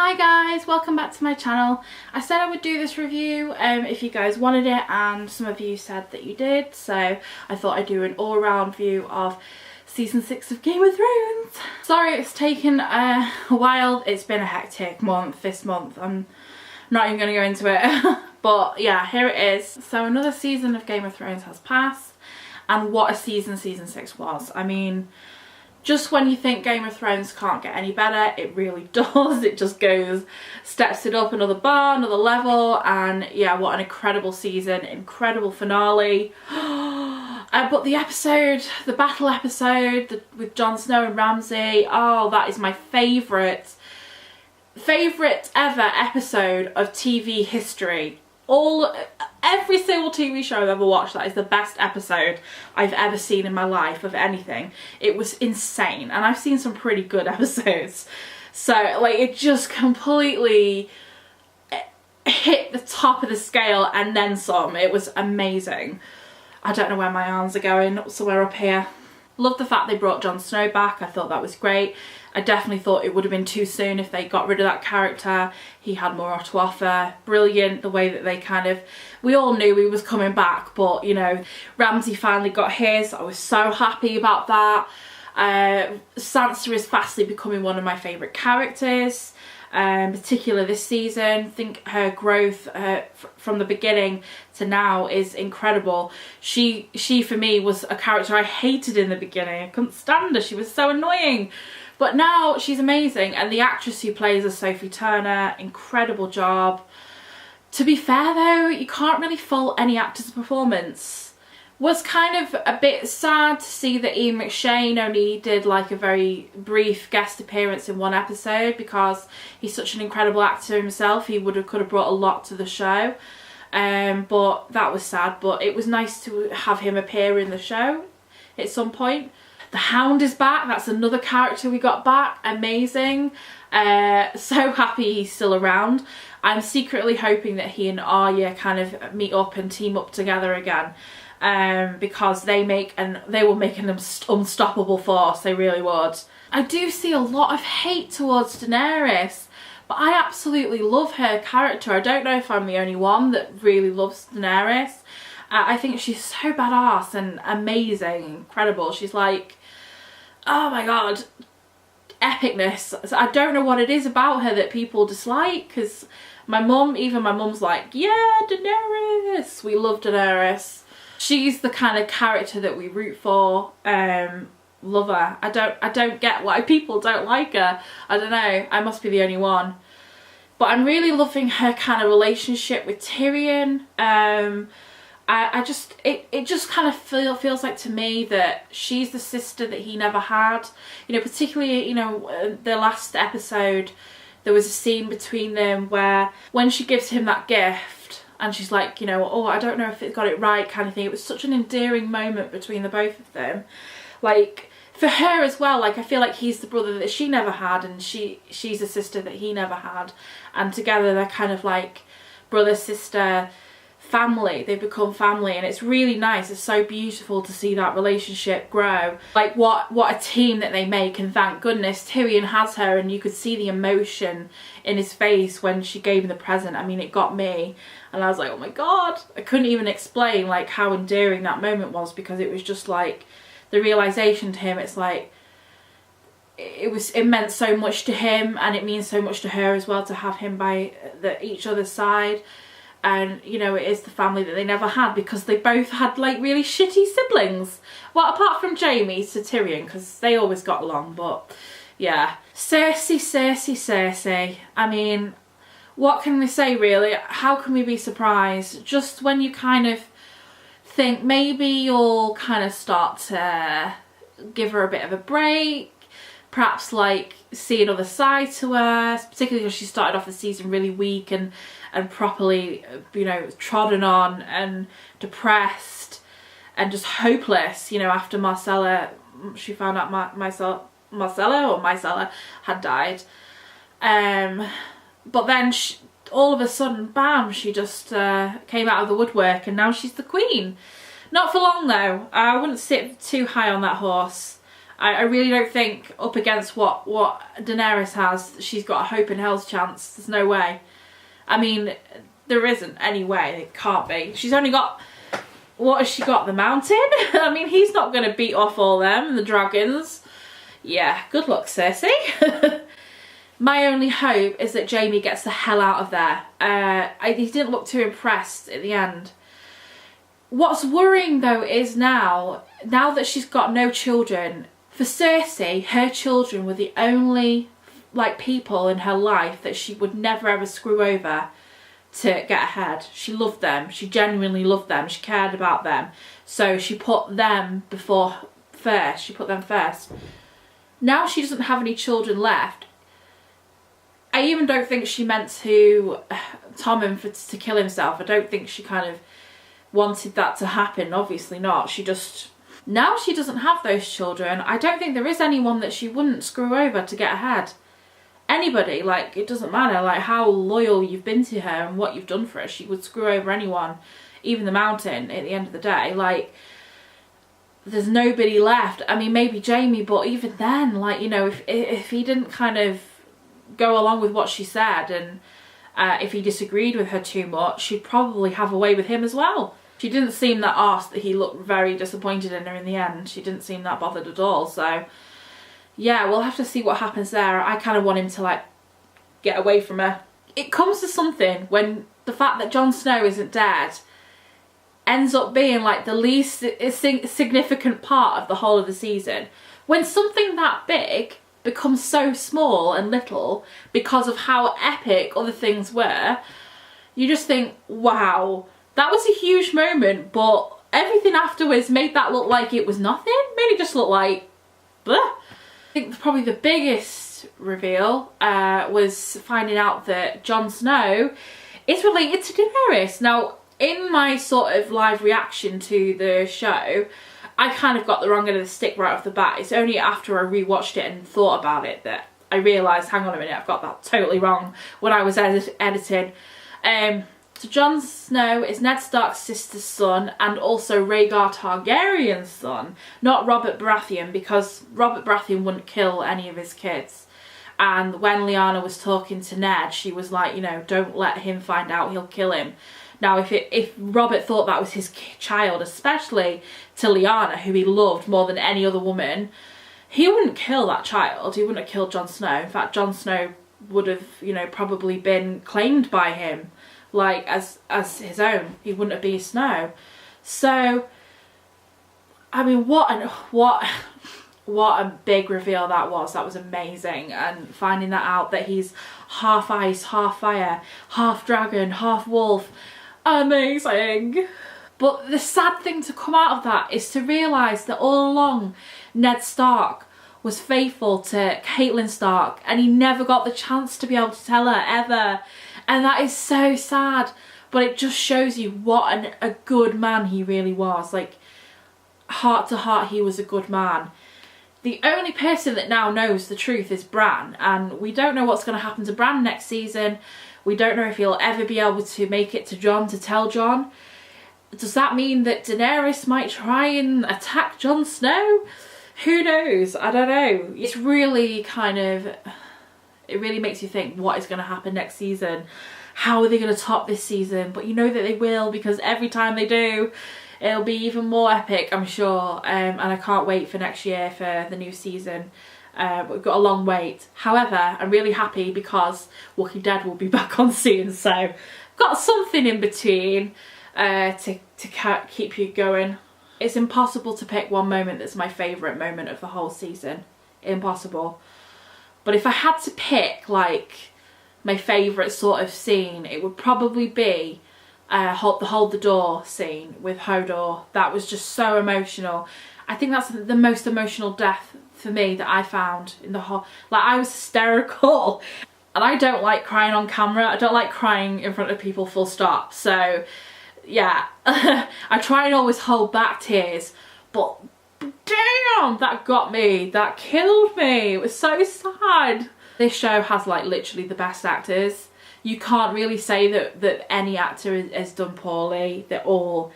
Hi guys, welcome back to my channel. I said I would do this review if you guys wanted it, and some of you said that you did, so I thought I'd do an all-round view of season 6 of Game of Thrones. Sorry it's taken a while, it's been a hectic month this month, I'm not even going to go into it. But yeah, here it is. So another season of Game of Thrones has passed, and what a season 6 was. I mean, just when you think Game of Thrones can't get any better, it really does. It just goes, steps it up another bar, another level, and yeah, what an incredible season, incredible finale. But the episode, the battle episode with Jon Snow and Ramsay, oh, that is my favourite ever episode of TV history. Every single TV show I've ever watched, that is the best episode I've ever seen in my life of anything. It was insane, and I've seen some pretty good episodes. So like, it just completely hit the top of the scale and then some. It was amazing. I don't know where my arms are going, somewhere up here. Love the fact they brought Jon Snow back. I thought that was great. I definitely thought it would have been too soon if they got rid of that character. He had more to offer. Brilliant the way that they kind of, we all knew he was coming back, but you know, Ramsay finally got his. I was so happy about that. Sansa is fastly becoming one of my favourite characters, particularly this season. I think her growth from the beginning to now is incredible. She for me was a character I hated in the beginning. I couldn't stand her, she was so annoying. But now she's amazing, and the actress who plays her, Sophie Turner, incredible job. To be fair though, you can't really fault any actor's performance. Was kind of a bit sad to see that Ian McShane only did like a very brief guest appearance in one episode, because he's such an incredible actor himself. He could have brought a lot to the show. But that was sad, but it was nice to have him appear in the show at some point. The Hound is back. That's another character we got back. Amazing. So happy he's still around. I'm secretly hoping that he and Arya kind of meet up and team up together again, because they will make an unstoppable force. They really would. I do see a lot of hate towards Daenerys, but I absolutely love her character. I don't know if I'm the only one that really loves Daenerys. I think she's so badass and amazing, incredible. She's like, oh my god, epicness. So I don't know what it is about her that people dislike, because even my mum's like, yeah, Daenerys. We love Daenerys. She's the kind of character that we root for. Love her. I don't get why people don't like her. I don't know, I must be the only one. But I'm really loving her kind of relationship with Tyrion. It just kind of feels like to me that she's the sister that he never had. You know, particularly, you know, the last episode, there was a scene between them where when she gives him that gift and she's like, you know, oh, I don't know if it got it right kind of thing. It was such an endearing moment between the both of them. Like, for her as well, like, I feel like he's the brother that she never had, and she's a sister that he never had. And together they're kind of like brother, sister, family. They've become family, and it's really nice. It's so beautiful to see that relationship grow. Like, what a team that they make, and thank goodness Tyrion has her, and you could see the emotion in his face when she gave him the present. I mean, it got me, and I was like, oh my god. I couldn't even explain like how endearing that moment was, because it was just like the realization to him. It's like it meant so much to him, and it means so much to her as well to have him by each other's side. And you know, it is the family that they never had, because they both had like really shitty siblings. Well, apart from Jaime to Tyrion, because they always got along. But yeah, Cersei. I mean, what can we say really? How can we be surprised? Just when you kind of think maybe you'll kind of start to give her a bit of a break, perhaps like see another side to her, particularly because she started off the season really weak and properly, you know, trodden on and depressed and just hopeless, you know, after Myrcella, she found out Myrcella had died. But then all of a sudden, bam, she just came out of the woodwork, and now she's the queen. Not for long though. I wouldn't sit too high on that horse. I really don't think up against what Daenerys has, she's got a hope in hell's chance. There's no way. I mean, there isn't any way. It can't be. She's only got... What has she got? The mountain? I mean, he's not going to beat off all them, the dragons. Yeah, good luck, Cersei. My only hope is that Jaime gets the hell out of there. He didn't look too impressed at the end. What's worrying though is now that she's got no children, for Cersei, her children were the only like people in her life that she would never ever screw over to get ahead. She loved them. She genuinely loved them. She cared about them. So she put them first. She put them first. Now she doesn't have any children left. I even don't think she meant to Tommen to kill himself. I don't think she kind of wanted that to happen. Obviously not. She just... Now she doesn't have those children. I don't think there is anyone that she wouldn't screw over to get ahead. Anybody, like, it doesn't matter like how loyal you've been to her and what you've done for her, she would screw over anyone, even the mountain at the end of the day. Like, there's nobody left. I mean, maybe Jaime, but even then, like, you know, if he didn't kind of go along with what she said, and if he disagreed with her too much, she'd probably have a way with him as well. She didn't seem that arsed that he looked very disappointed in her in the end. She didn't seem that bothered at all, so... Yeah, we'll have to see what happens there. I kind of want him to, like, get away from her. It comes to something when the fact that Jon Snow isn't dead ends up being, like, the least significant part of the whole of the season. When something that big becomes so small and little because of how epic other things were, you just think, wow, that was a huge moment, but everything afterwards made that look like it was nothing. Made it just look like, bleh. I think probably the biggest reveal was finding out that Jon Snow is related to Daenerys. Now, in my sort of live reaction to the show, I kind of got the wrong end of the stick right off the bat. It's only after I rewatched it and thought about it that I realised, hang on a minute, I've got that totally wrong when I was editing. So Jon Snow is Ned Stark's sister's son and also Rhaegar Targaryen's son, not Robert Baratheon, because Robert Baratheon wouldn't kill any of his kids. And when Lyanna was talking to Ned, she was like, you know, don't let him find out, he'll kill him. Now, if Robert thought that was his child, especially to Lyanna, who he loved more than any other woman, he wouldn't kill that child. He wouldn't have killed Jon Snow. In fact, Jon Snow would have, you know, probably been claimed by him, like as his own. He wouldn't have been Snow. So I mean, what a big reveal that was. That was amazing. And finding that out, that he's half ice, half fire, half dragon, half wolf, amazing. But the sad thing to come out of that is to realise that all along Ned Stark was faithful to Catelyn Stark, and he never got the chance to be able to tell her ever. And that is so sad, but it just shows you what a good man he really was. Like, heart to heart, he was a good man. The only person that now knows the truth is Bran, and we don't know what's going to happen to Bran next season. We don't know if he'll ever be able to make it to Jon to tell Jon. Does that mean that Daenerys might try and attack Jon Snow? Who knows? I don't know. It's really kind of... It really makes you think, what is going to happen next season? How are they going to top this season? But you know that they will, because every time they do, it'll be even more epic, I'm sure. And I can't wait for next year for the new season. We've got a long wait. However, I'm really happy because Walking Dead will be back on soon. So got something in between to keep you going. It's impossible to pick one moment that's my favourite moment of the whole season. Impossible. But if I had to pick, like, my favourite sort of scene, it would probably be the Hold the Door scene with Hodor. That was just so emotional. I think that's the most emotional death for me that I found in the whole... Like, I was hysterical. And I don't like crying on camera. I don't like crying in front of people, full stop. So, yeah. I try and always hold back tears. But... damn, that got me. That killed me. It was so sad. This show has like literally the best actors. You can't really say that any actor is done poorly. They're all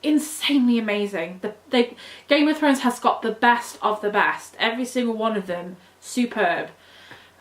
insanely amazing. The Game of Thrones has got the best of the best. Every single one of them, superb,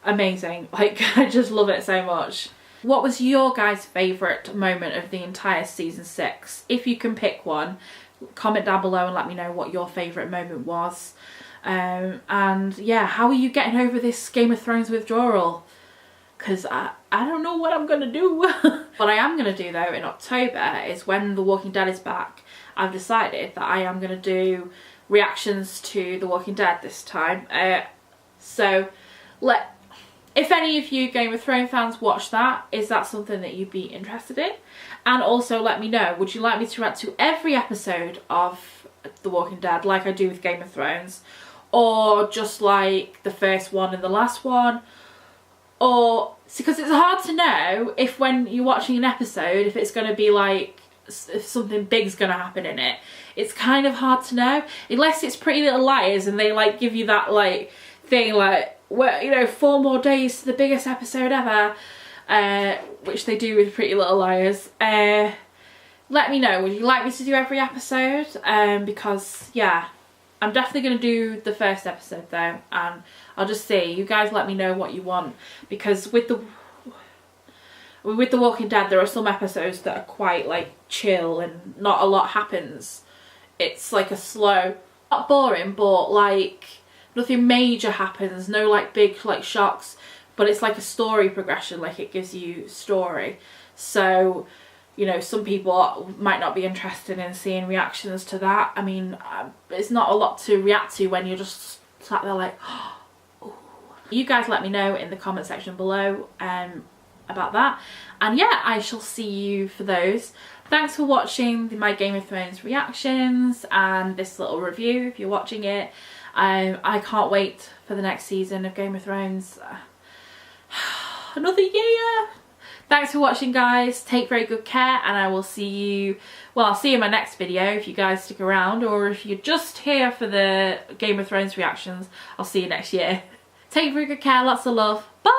amazing. Like, I just love it so much. What was your guys' favourite moment of the entire season 6? If you can pick one, comment down below and let me know what your favourite moment was. And yeah, how are you getting over this Game of Thrones withdrawal? Because I don't know what I'm going to do. What I am going to do though in October is when The Walking Dead is back, I've decided that I am going to do reactions to The Walking Dead this time. If any of you Game of Thrones fans watch that, is that something that you'd be interested in? And also let me know, would you like me to react to every episode of The Walking Dead like I do with Game of Thrones? Or just like the first one and the last one? Or, because it's hard to know if when you're watching an episode, if it's going to be like, if something big's going to happen in it. It's kind of hard to know. Unless it's Pretty Little Liars and they like give you that like thing like, well, you know, 4 more days to the biggest episode ever, which they do with Pretty Little Liars. Let me know, would you like me to do every episode? Because yeah, I'm definitely going to do the first episode though, and I'll just see. You guys let me know what you want, because with The Walking Dead there are some episodes that are quite like chill and not a lot happens. It's like a slow, not boring, but like nothing major happens, no like big like shocks, but it's like a story progression, like it gives you story. So, you know, some people might not be interested in seeing reactions to that. I mean, it's not a lot to react to when you're just sat there like, oh. You guys let me know in the comment section below about that. And yeah, I shall see you for those. Thanks for watching my Game of Thrones reactions and this little review if you're watching it. I can't wait for the next season of Game of Thrones. Another year! Thanks for watching guys, take very good care, and I will see you, well, I'll see you in my next video if you guys stick around, or if you're just here for the Game of Thrones reactions, I'll see you next year. Take very good care, lots of love, bye!